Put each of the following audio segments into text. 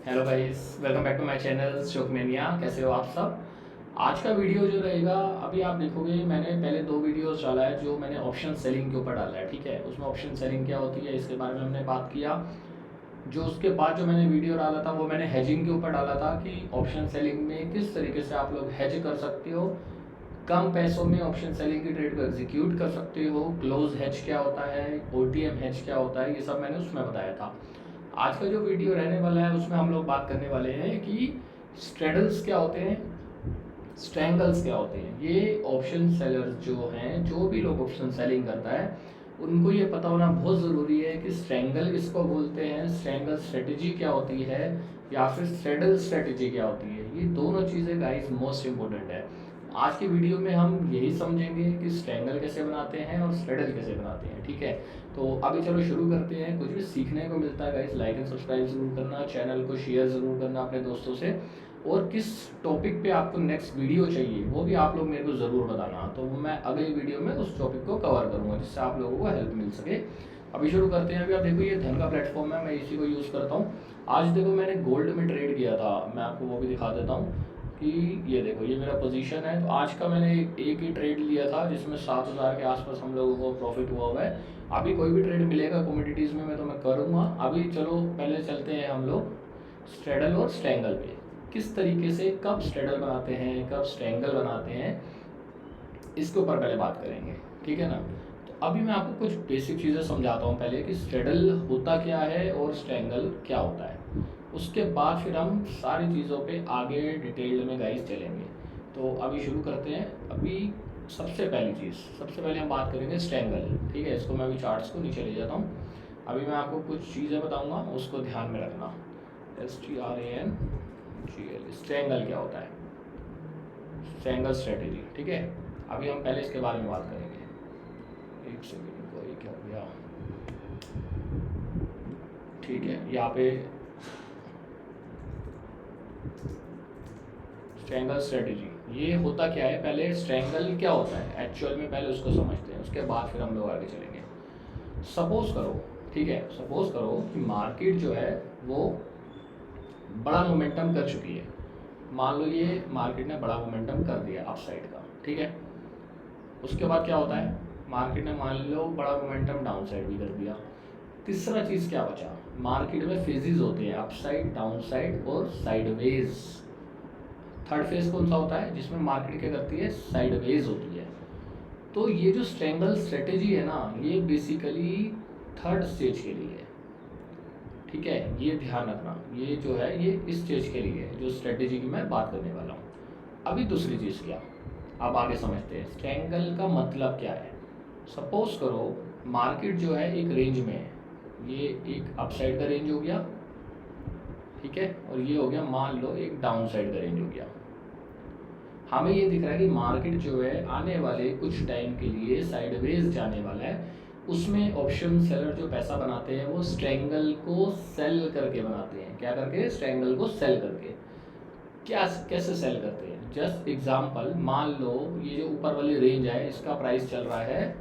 Hello guys, welcome back to my channel शोकमेनिया। कैसे हो आप सब। आज का वीडियो जो रहेगा, अभी आप देखोगे मैंने पहले दो वीडियोस डाला है जो मैंने ऑप्शन सेलिंग के ऊपर डाला है। ठीक है, उसमें ऑप्शन सेलिंग क्या होती है इसके बारे में हमने बात किया। जो उसके बाद जो मैंने वीडियो डाला था वो मैंने हेजिंग के ऊपर डाला था कि ऑप्शन सेलिंग में किस तरीके से आप लोग हेज कर सकते हो, कम पैसों में ऑप्शन सेलिंग की ट्रेड को एग्जीक्यूट कर सकते हो। क्लोज हेज क्या होता है, ओटीएम हेज क्या होता है, ये सब मैंने उसमें बताया था। आज का जो वीडियो रहने वाला है उसमें हम लोग बात करने वाले हैं कि स्ट्रेडल्स क्या होते हैं, स्ट्रैंगल्स क्या होते हैं। ये ऑप्शन सेलर्स जो हैं, जो भी लोग ऑप्शन सेलिंग करता है उनको ये पता होना बहुत ज़रूरी है कि स्ट्रैंगल किसको बोलते हैं, स्ट्रैंगल स्ट्रेटजी क्या होती है, या फिर स्ट्रेडल स्ट्रेटजी क्या होती है। ये दोनों चीज़ें गाइस मोस्ट इंपॉर्टेंट है। आज की वीडियो में हम यही समझेंगे कि स्ट्रैंगल कैसे बनाते हैं और स्ट्रेडल कैसे बनाते हैं। ठीक है, तो अभी चलो शुरू करते हैं। कुछ भी सीखने को मिलता है गाइस, लाइक एंड सब्सक्राइब जरूर करना, चैनल को शेयर ज़रूर करना अपने दोस्तों से, और किस टॉपिक पे आपको नेक्स्ट वीडियो चाहिए वो भी आप लोग मेरे को ज़रूर बताना। तो मैं अगली वीडियो में उस टॉपिक को कवर करूँगा जिससे आप लोगों को हेल्प मिल सके। अभी शुरू करते हैं। अभी आप देखो ये धन का प्लेटफॉर्म है, मैं इसी को यूज़ करता हूँ। आज देखो मैंने गोल्ड में ट्रेड किया था, मैं आपको वो भी दिखा देता हूँ कि ये देखो ये मेरा पोजीशन है। तो आज का मैंने एक ही ट्रेड लिया था जिसमें 7,000 के आसपास हम लोगों को प्रॉफिट हुआ हुआ है। अभी कोई भी ट्रेड मिलेगा कमोडिटीज़ में तो मैं करूँगा। अभी चलो पहले चलते हैं हम लोग स्ट्रेडल और स्ट्रैंगल पे, किस तरीके से कब स्ट्रेडल बनाते हैं कब स्ट्रैंगल बनाते हैं, इसके ऊपर पहले बात करेंगे। ठीक है ना। तो अभी मैं आपको कुछ बेसिक चीज़ें समझाता हूँ पहले कि स्ट्रेडल होता क्या है और स्ट्रैंगल क्या होता है। उसके बाद फिर हम सारी चीज़ों पे आगे डिटेल में गाइस चलेंगे। तो अभी शुरू करते हैं। अभी सबसे पहली चीज़, सबसे पहले हम बात करेंगे स्ट्रैंगल। ठीक है, इसको मैं अभी चार्ट्स को नीचे ले जाता हूँ। अभी मैं आपको कुछ चीज़ें बताऊँगा, उसको ध्यान में रखना। STRANGL, स्ट्रैंगल क्या होता है, स्ट्रैंगल स्ट्रेटेजी। ठीक है, अभी हम पहले इसके बारे में बात करेंगे। एक सेकेंड को, ये क्या हो गया। ठीक है, यहाँ पे स्ट्रैंगल स्ट्रेटेजी ये होता क्या है, पहले स्ट्रैंगल क्या होता है एक्चुअल में पहले उसको समझते हैं, उसके बाद फिर हम लोग आगे चलेंगे। सपोज करो, ठीक है, सपोज करो कि मार्केट जो है वो बड़ा मोमेंटम कर चुकी है। मान लो ये मार्केट ने बड़ा मोमेंटम कर दिया अपसाइड का। ठीक है, उसके बाद क्या होता है, मार्केट ने मान लो बड़ा मोमेंटम डाउन साइड भी कर दिया। तीसरा चीज़ क्या बचा, मार्केट में फेजेस होते हैं, अपसाइड, डाउन साइड और साइडवेज। थर्ड फेज कौन सा होता है जिसमें मार्केट क्या करती है, साइडवेज होती है। तो ये जो स्ट्रैंगल स्ट्रेटेजी है ना, ये बेसिकली थर्ड स्टेज के लिए है। ठीक है, ये ध्यान रखना, ये जो है ये इस स्टेज के लिए है जो स्ट्रेटेजी की मैं बात करने वाला हूँ। अभी दूसरी चीज़ क्या, अब आगे समझते हैं स्ट्रैंगल का मतलब क्या है। सपोज करो मार्केट जो है एक रेंज में है, ये एक अपसाइड का रेंज हो गया, ठीक है, और ये हो गया मान लो एक डाउन साइड का रेंज हो गया। हमें ये दिख रहा है कि मार्केट जो है आने वाले कुछ टाइम के लिए साइडवेज जाने वाला है। उसमें ऑप्शन सेलर जो पैसा बनाते हैं वो स्ट्रैंगल को सेल करके बनाते हैं। क्या करके, स्ट्रैंगल को सेल करके। क्या, कैसे सेल करते हैं, जस्ट एग्जांपल, मान लो ये जो ऊपर वाली रेंज है इसका प्राइस चल रहा है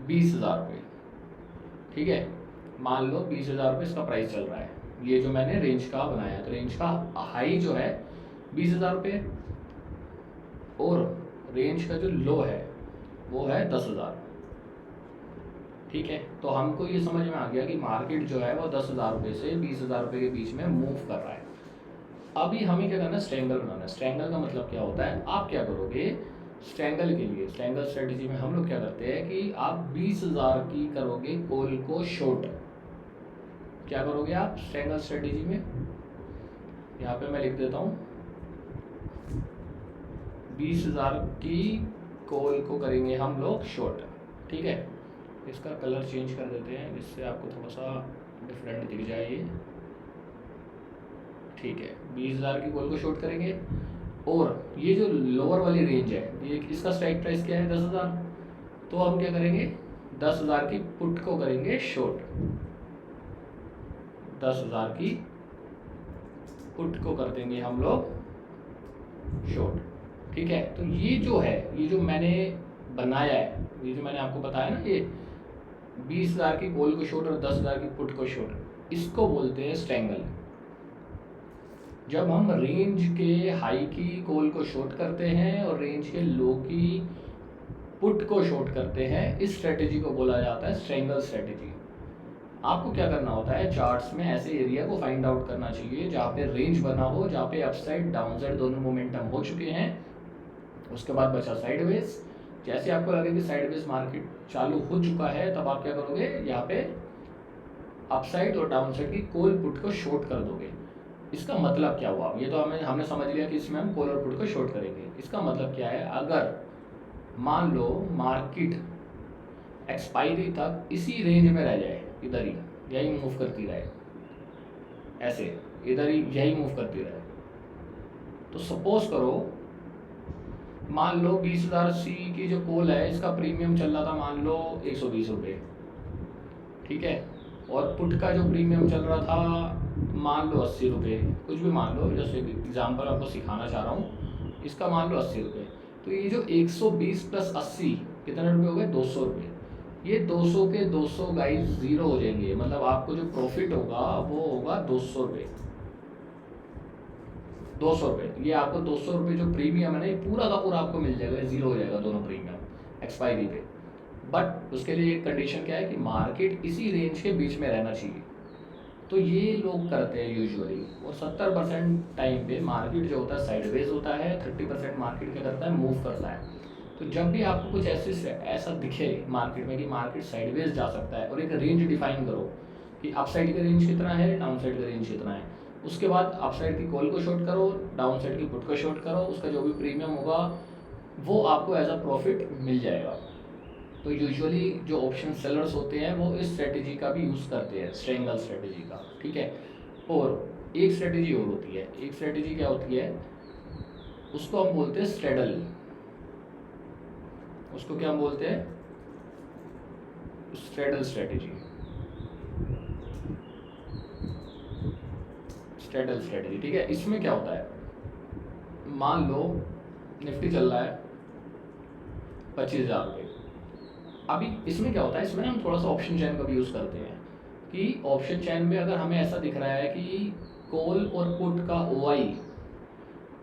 20,000 रुपये। ठीक है, मान लो 20,000 रुपये इसका प्राइस चल रहा है। ये जो मैंने रेंज का बनाया, तो रेंज का हाई जो है 20,000 रुपये और रेंज का जो लो है वो है 10,000। ठीक है, तो हमको ये समझ में आ गया कि मार्केट जो है वो 10,000 रुपये से 20,000 रुपये के बीच में मूव कर रहा है। अभी हमें क्या करना है, स्ट्रैंगल बनाना है। स्ट्रैंगल का मतलब क्या होता है, आप क्या करोगे स्ट्रैंगल के लिए, स्ट्रैंगल स्ट्रेटजी में हम लोग क्या करते हैं कि आप 20,000 की करोगे कॉल को शॉर्ट। क्या करोगे आप स्ट्रैंगल स्ट्रेटजी में, यहाँ पे मैं लिख देता हूँ 20,000 की कॉल को करेंगे हम लोग शॉर्ट। ठीक है, इसका कलर चेंज कर देते हैं जिससे आपको थोड़ा सा डिफरेंट दिख जाए ये। ठीक है, 20,000 की कॉल को शॉर्ट करेंगे और ये जो लोअर वाली रेंज है ये इसका स्ट्राइक प्राइस क्या है 10,000। तो हम क्या करेंगे 10,000 की पुट को करेंगे शॉर्ट, 10,000 की पुट को कर देंगे हम लोग शॉर्ट। ठीक है, तो ये जो है, ये जो मैंने बनाया है, ये जो मैंने आपको बताया ना, ये 20,000 की कॉल को शॉर्ट और 10,000 की पुट को शॉर्ट, इसको बोलते हैं स्ट्रेंगल। जब हम रेंज के हाई की कॉल को शॉर्ट करते हैं और रेंज के लो की पुट को शॉर्ट करते हैं, इस स्ट्रेटेजी को बोला जाता है स्ट्रेंगल स्ट्रेटेजी। आपको क्या करना होता है, चार्ट्स में ऐसे एरिया को फाइंड आउट करना चाहिए जहाँ पे रेंज बना हो, जहाँ पे अपसाइड डाउनसाइड दोनों मोमेंटम हो चुके हैं। उसके बाद बचा साइडवेज। जैसे आपको लगे कि साइडवेज मार्केट चालू हो चुका है, तब आप क्या करोगे, यहाँ पे अपसाइड और डाउनसाइड की कॉल पुट को शॉर्ट कर दोगे। इसका मतलब क्या हुआ, ये तो हमने समझ लिया कि इसमें हम कॉल और पुट को शॉर्ट करेंगे। इसका मतलब क्या है, अगर मान लो मार्केट एक्सपायरी तक इसी रेंज में रह जाए, इधर ही यही मूव करती रहे, ऐसे इधर ही यही मूव करती रहे, तो सपोज करो मान लो 20,000 सी की जो कॉल है, इसका प्रीमियम चल रहा था मान लो 120 रुपये, ठीक है, और पुट का जो प्रीमियम चल रहा था मान लो 80 रुपये, कुछ भी मान लो, जैसे एग्जाम्पल आपको सिखाना चाह रहा हूँ, इसका मान लो 80 रुपये। तो ये जो 120 प्लस 80 कितने रुपये हो गए, 200 रुपये। ये 200 के 200 गाइस ज़ीरो हो जाएंगे, मतलब आपको जो प्रॉफिट होगा वो होगा 200 रुपये। 200 रुपये, ये आपको 200 रुपये जो प्रीमियम है ना, ये पूरा का पूरा आपको मिल जाएगा, ज़ीरो हो जाएगा दोनों प्रीमियम एक्सपायरी पे। बट उसके लिए एक कंडीशन क्या है कि मार्केट इसी रेंज के बीच में रहना चाहिए। तो ये लोग करते हैं यूजुअली, और 70% टाइम पे मार्केट जो होता है साइडवेज होता है, 30% मार्केट क्या करता है, मूव करता है। तो जब भी आपको कुछ ऐसा दिखे मार्केट में कि मार्केट साइडवेज जा सकता है, और एक रेंज डिफाइन करो कि अपसाइड का रेंज कितना है, डाउनसाइड का रेंज कितना है। उसके बाद अपसाइड की कॉल को शॉर्ट करो, डाउनसाइड की पुट को शॉर्ट करो, उसका जो भी प्रीमियम होगा वो आपको एज अ प्रॉफिट मिल जाएगा। तो यूजुअली जो ऑप्शन सेलर्स होते हैं वो इस स्ट्रेटेजी का भी यूज़ करते हैं, स्ट्रेंगल स्ट्रेटेजी का, ठीक है। और एक स्ट्रेटेजी और होती है, एक स्ट्रेटेजी क्या होती है, उसको हम बोलते हैं स्ट्रेडल। उसको क्या हम बोलते हैं, स्ट्रेडल स्ट्रेटेजी। स्ट्रेडल स्ट्रेटेजी, ठीक है। इसमें क्या होता है, मान लो निफ्टी चल रहा है 25,000 रुपये। अभी इसमें क्या होता है, इसमें हम थोड़ा सा ऑप्शन चैन का भी यूज़ करते हैं कि ऑप्शन चैन में अगर हमें ऐसा दिख रहा है कि कॉल और पुट का ओआई,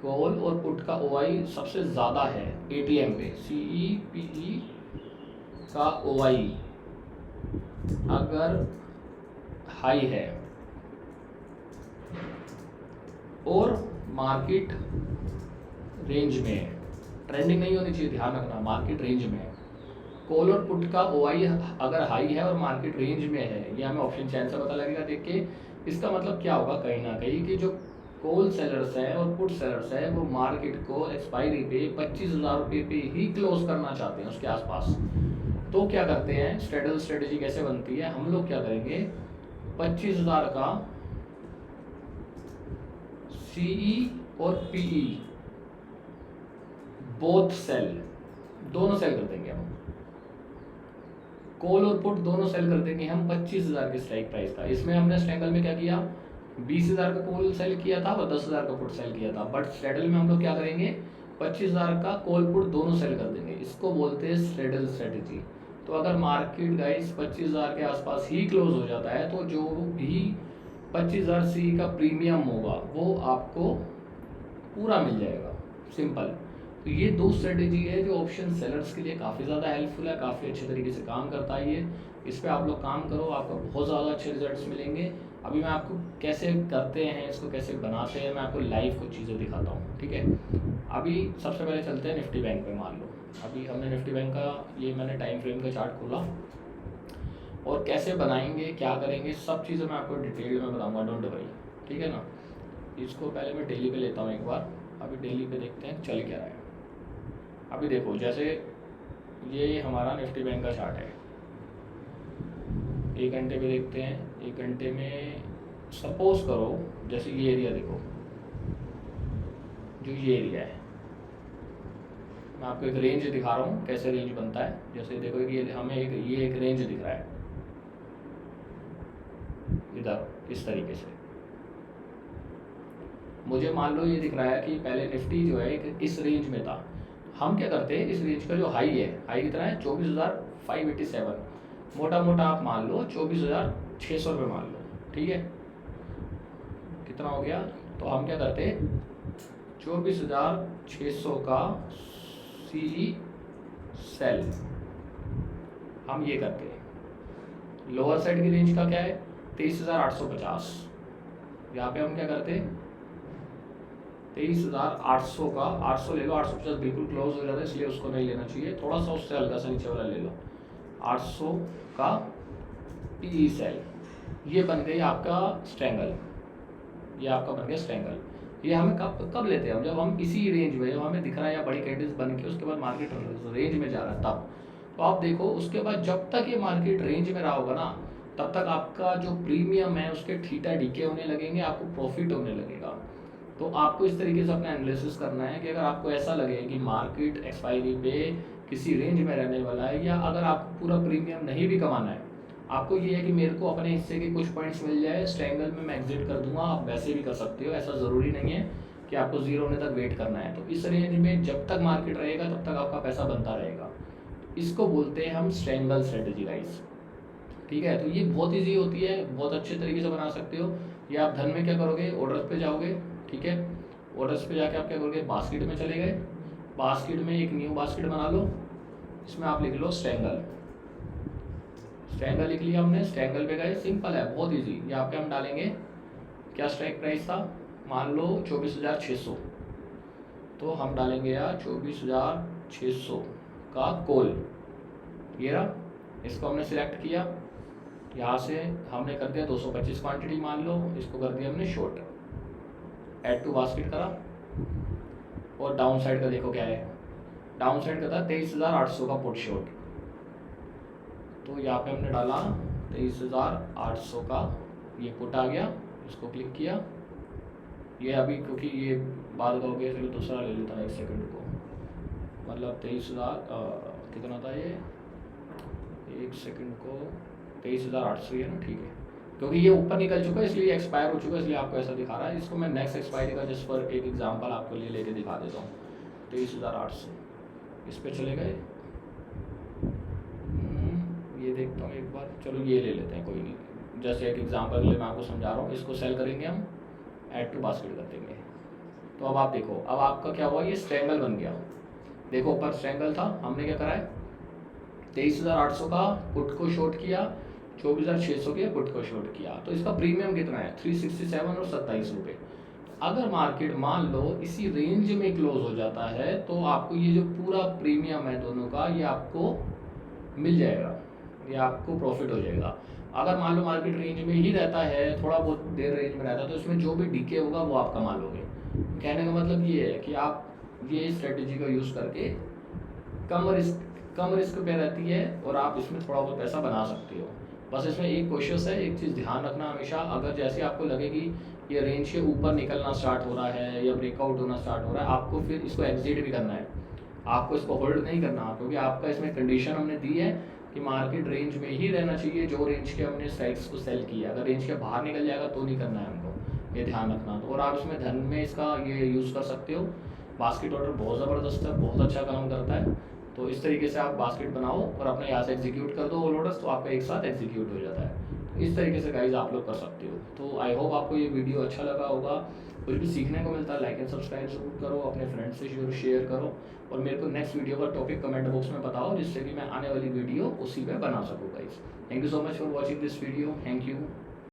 कॉल और पुट का ओआई सबसे ज़्यादा है एटीएम पे, CEPE का ओआई अगर हाई है और मार्केट रेंज में है, ट्रेंडिंग नहीं होनी चाहिए, ध्यान रखना, मार्केट रेंज में है, कॉल और पुट का ओआई अगर हाई है और मार्केट रेंज में है, ये हमें ऑप्शन चैन से पता लगेगा देख के। इसका मतलब क्या होगा, कहीं ना कहीं कि जो कॉल सेलर्स है और पुट सेलर्स है वो मार्केट को एक्सपायरी पे 25,000 रुपये पे ही क्लोज करना चाहते हैं, उसके आसपास। तो क्या करते हैं, स्ट्रेडल स्ट्रेटेजी कैसे बनती है, हम लोग क्या करेंगे, 25,000 का CE और PE बोथ सेल, दोनों सेल कर देंगे हम, कॉल और पुट दोनों सेल कर देंगे हम 25,000 के स्ट्राइक प्राइस का। इसमें हमने स्ट्रेंगल में क्या किया, 20,000 का कॉल सेल किया था और 10,000 का पुट सेल किया था, बट स्ट्रेडल में हम लोग क्या करेंगे, 25,000 का कॉल पुट दोनों सेल कर देंगे। इसको बोलते हैं स्ट्रेडल स्ट्रेटेजी। तो अगर मार्केट गाइस 25,000 के आसपास ही क्लोज हो जाता है, तो जो भी 25,000 सी का प्रीमियम होगा वो आपको पूरा मिल जाएगा, सिंपल। तो ये दो स्ट्रेटेजी है जो ऑप्शन सेलर्स के लिए काफ़ी ज़्यादा हेल्पफुल है, काफ़ी अच्छे तरीके से काम करता है ये। इस पर आप लोग काम करो, आपको बहुत ज़्यादा अच्छे रिजल्ट्स मिलेंगे। अभी मैं आपको कैसे करते हैं, इसको कैसे बनाते हैं, मैं आपको लाइव कुछ चीज़ें दिखाता हूँ, ठीक है। अभी सबसे पहले चलते हैं निफ्टी बैंक में। मान लो अभी हमने निफ्टी बैंक का ये मैंने टाइम फ्रेम का चार्ट खोला, और कैसे बनाएंगे, क्या करेंगे, सब चीज़ें मैं आपको डिटेल में बताऊँगा, डोंट वरी, ठीक है ना। इसको पहले मैं डेली पे लेता हूँ एक बार। अभी डेली पे देखते हैं चल क्या रहा है। अभी देखो, जैसे ये हमारा निफ्टी बैंक का चार्ट है, 1 घंटे पे देखते हैं। 1 घंटे में सपोज करो जैसे ये एरिया देखो, जो ये एरिया है, मैं आपको एक रेंज दिखा रहा हूँ कैसे रेंज बनता है। जैसे देखो ये हमें ये एक रेंज दिख रहा है इधर, इस तरीके से मुझे मान लो ये दिख रहा है कि पहले निफ्टी जो है एक इस रेंज में था। हम क्या करते हैं, इस रेंज का जो हाई है, हाई कितना है 24,587, मोटा मोटा आप मान लो 24,600 रुपये मान लो, ठीक है, कितना हो गया? तो हम क्या करते, 24,600 का सी सेल हम ये करते हैं। लोअर साइड की रेंज का क्या है? 23,850। यहाँ पे हम क्या करते, 23,800 का 800 ले लो, 850 बिल्कुल क्लोज हो जाता है इसलिए उसको नहीं लेना चाहिए, थोड़ा सा उससे हल्का सा नीचे वाला ले लो। 800 का पी सेल, ये बन गई आपका स्ट्रैंगल, ये आपका बन गया स्ट्रैंगल। ये हमें कब कब लेते हैं हम? जब हम इसी रेंज में, जब हमें दिख रहा है या बड़ी कैंडल्स बन के उसके बाद मार्केट रेंज में जा रहा है तब। तो आप देखो उसके बाद जब तक ये मार्केट रेंज में रहा होगा ना, तब तक आपका जो प्रीमियम है उसके थीटा डीके होने लगेंगे, आपको प्रॉफिट होने लगेगा। तो आपको इस तरीके से अपना एनालिसिस करना है कि अगर आपको ऐसा लगे कि मार्केट एक्सपायरी पे किसी रेंज में रहने वाला है, या अगर आपको पूरा प्रीमियम नहीं भी कमाना है, आपको ये है कि मेरे को अपने हिस्से के कुछ पॉइंट्स मिल जाए, स्ट्रैंगल में मैं एग्जिट कर दूंगा, आप वैसे भी कर सकते हो, ऐसा ज़रूरी नहीं है कि आपको जीरो होने तक वेट करना है। तो इस रेंज में जब तक मार्केट रहेगा तब तक आपका पैसा बनता रहेगा। इसको बोलते हैं हम स्ट्रैंगल स्ट्रेटजी गाइस, ठीक है। तो ये बहुत ईजी होती है, बहुत अच्छे तरीके से बना सकते हो। ये आप धन में क्या करोगे, ऑर्डर्स पे जाओगे, ठीक है। ऑर्डर्स पे जाके आप क्या करोगे, बास्केट में चले गए, बास्केट में एक न्यू बास्केट बना लो, इसमें आप लिख लो स्ट्रैंगल। स्ट्रैंगल लिख लिया हमने, स्ट्रैंगल पे गए, सिंपल है, बहुत इजी। यहाँ पे हम डालेंगे क्या स्ट्राइक प्राइस था, मान लो 24,600, तो हम डालेंगे यार 24,600 का कॉल, ये रहा। इसको हमने सिलेक्ट किया, यहाँ से हमने कर दिया 225 क्वांटिटी मान लो, इसको कर दिया हमने शॉर्ट, ऐड टू बास्केट करा। और डाउन साइड का देखो क्या है, डाउन साइड का था 23,800 का पुट शॉर्ट, तो यहाँ पे हमने डाला 23,800 का ये पुट आ गया, इसको क्लिक किया। ये अभी क्योंकि ये बाद का हो गया इसलिए दूसरा ले लेता है, 1 सेकंड को, मतलब 23,000 कितना था ये, 1 सेकंड को 23,800 है ना, ठीक है। क्योंकि ये ऊपर निकल चुका है इसलिए एक्सपायर हो चुका है, इसलिए आपको ऐसा दिखा रहा है। इसको मैं नेक्स्ट एक्सपायरी का जिस पर एक एग्जांपल आपको लिए लेके दिखा देता हूँ। 23,800 इस पर चले गए, ये देखता हूँ एक बार, चलो ये ले लेते हैं, कोई नहीं, जैसे एक एग्जांपल के लिए मैं आपको समझा रहा हूँ। इसको सेल करेंगे हम, ऐड टू बास्केट कर देंगे। तो अब आप देखो, अब आपका क्या हुआ, ये स्ट्रैंगल बन गया। देखो ऊपर स्ट्रैंगल था, हमने क्या करा है, 23,800 का पुट को शॉर्ट किया, 24,600 के पुट को शॉर्ट किया। तो इसका प्रीमियम कितना है, 367 और 27 रुपये। अगर मार्केट मान लो इसी रेंज में क्लोज हो जाता है तो आपको ये जो पूरा प्रीमियम है दोनों का, ये आपको मिल जाएगा, ये आपको प्रॉफिट हो जाएगा। अगर मान लो मार्केट रेंज में ही रहता है, थोड़ा बहुत देर रेंज में रहता है, तो इसमें जो भी डीके होगा वो आप कमा लोगे। कहने का मतलब ये है कि आप ये स्ट्रेटजी का यूज़ करके कम रिस्क पे रहती है और आप इसमें थोड़ा बहुत पैसा बना सकते हो। बस इसमें एक कोशिश है, एक चीज़ ध्यान रखना हमेशा, अगर जैसे आपको लगे कि ये रेंज के ऊपर निकलना स्टार्ट हो रहा है या ब्रेकआउट होना स्टार्ट हो रहा है, आपको फिर इसको एग्जिट भी करना है, आपको इसको होल्ड नहीं करना, क्योंकि आपका इसमें कंडीशन हमने दी है कि मार्केट रेंज में ही रहना चाहिए, जो रेंज के हमने स्ट्राइक्स को सेल किया। अगर रेंज के बाहर निकल जाएगा तो नहीं करना है हमको, ये ध्यान रखना। तो और आप इसमें धन में इसका ये यूज़ कर सकते हो। बास्केट ऑर्डर बहुत ज़बरदस्त है, बहुत अच्छा काम करता है। तो इस तरीके से आप बास्केट बनाओ और अपने यहाँ से एग्जीक्यूट कर दो ऑल ऑर्डर्स, तो आपका एक साथ एग्जीक्यूट हो जाता है। तो इस तरीके से गाइज आप लोग कर सकते हो। तो आई होप आपको ये वीडियो अच्छा लगा होगा, कुछ भी सीखने को मिलता है, लाइक एंड सब्सक्राइब जरूर करो, अपने फ्रेंड्स से शेयर करो, और मेरे को नेक्स्ट वीडियो का टॉपिक कमेंट बॉक्स में बताओ, जिससे कि मैं आने वाली वीडियो उसी पे बना सकूँ guys. Thank you so much for watching this video, thank you.